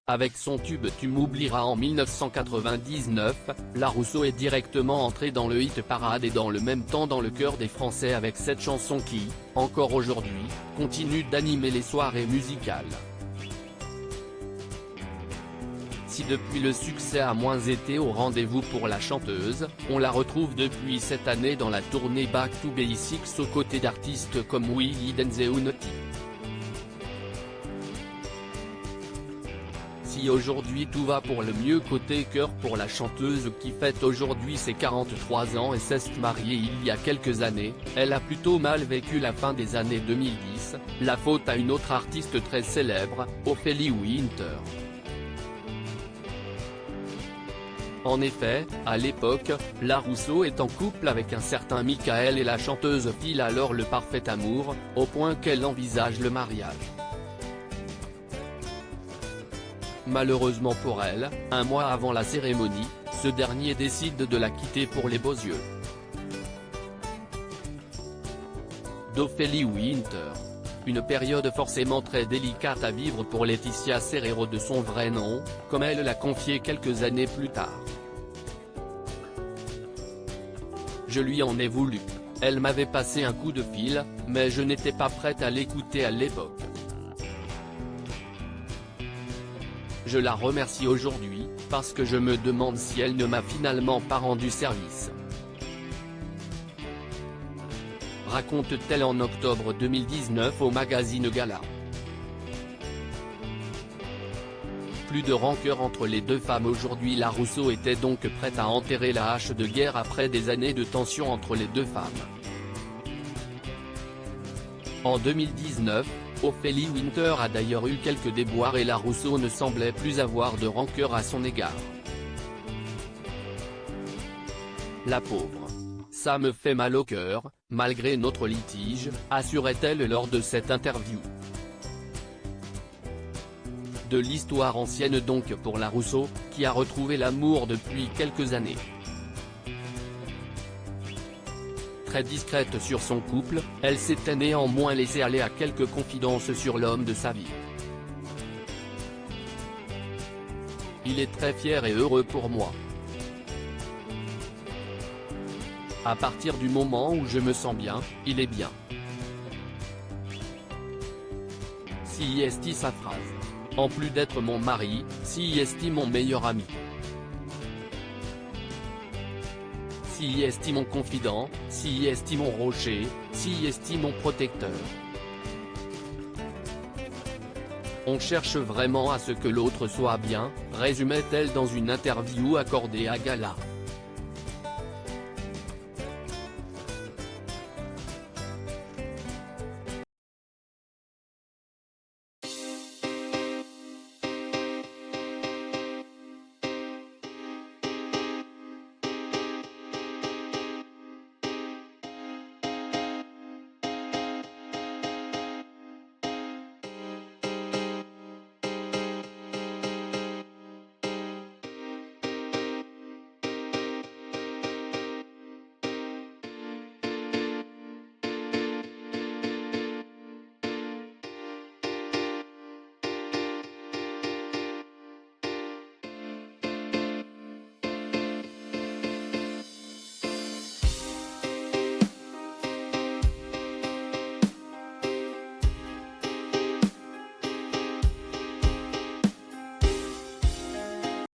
Avec son tube Tu m'oublieras en 1999, La Rousseau est directement entrée dans le hit parade et dans le même temps dans le cœur des Français avec cette chanson qui, encore aujourd'hui, continue d'animer les soirées musicales. Si depuis le succès a moins été au rendez-vous pour la chanteuse, on la retrouve depuis cette année dans la tournée Back to Basics aux côtés d'artistes comme Willy Denze ou Naughty. Si aujourd'hui tout va pour le mieux côté cœur pour la chanteuse qui fête aujourd'hui ses 43 ans et s'est mariée il y a quelques années, elle a plutôt mal vécu la fin des années 2010, la faute à une autre artiste très célèbre, Ophélie Winter. En effet, à l'époque, La Rousseau est en couple avec un certain Michael et la chanteuse file alors le parfait amour, au point qu'elle envisage le mariage. Malheureusement pour elle, un mois avant la cérémonie, ce dernier décide de la quitter pour les beaux yeux d'Ophélie Winter. Une période forcément très délicate à vivre pour Laetitia Serrero de son vrai nom, comme elle l'a confié quelques années plus tard. Je lui en ai voulu. Elle m'avait passé un coup de fil, mais je n'étais pas prête à l'écouter à l'époque. Je la remercie aujourd'hui, parce que je me demande si elle ne m'a finalement pas rendu service. Raconte-t-elle en octobre 2019 au magazine Gala. Plus de rancœur entre les deux femmes aujourd'hui. La Rousseau était donc prête à enterrer la hache de guerre après des années de tension entre les deux femmes. En 2019, Ophélie Winter a d'ailleurs eu quelques déboires et La Rousseau ne semblait plus avoir de rancœur à son égard. La pauvre. Ça me fait mal au cœur, malgré notre litige, assurait-elle lors de cette interview. De l'histoire ancienne donc pour La Rousseau, qui a retrouvé l'amour depuis quelques années. Très discrète sur son couple, elle s'était néanmoins laissée aller à quelques confidences sur l'homme de sa vie. Il est très fier et heureux pour moi. À partir du moment où je me sens bien, il est bien. Si est sa phrase. En plus d'être mon mari, si est mon meilleur ami. Si est mon confident, si est mon rocher, si est mon protecteur. On cherche vraiment à ce que l'autre soit bien, résumait-elle dans une interview accordée à Gala.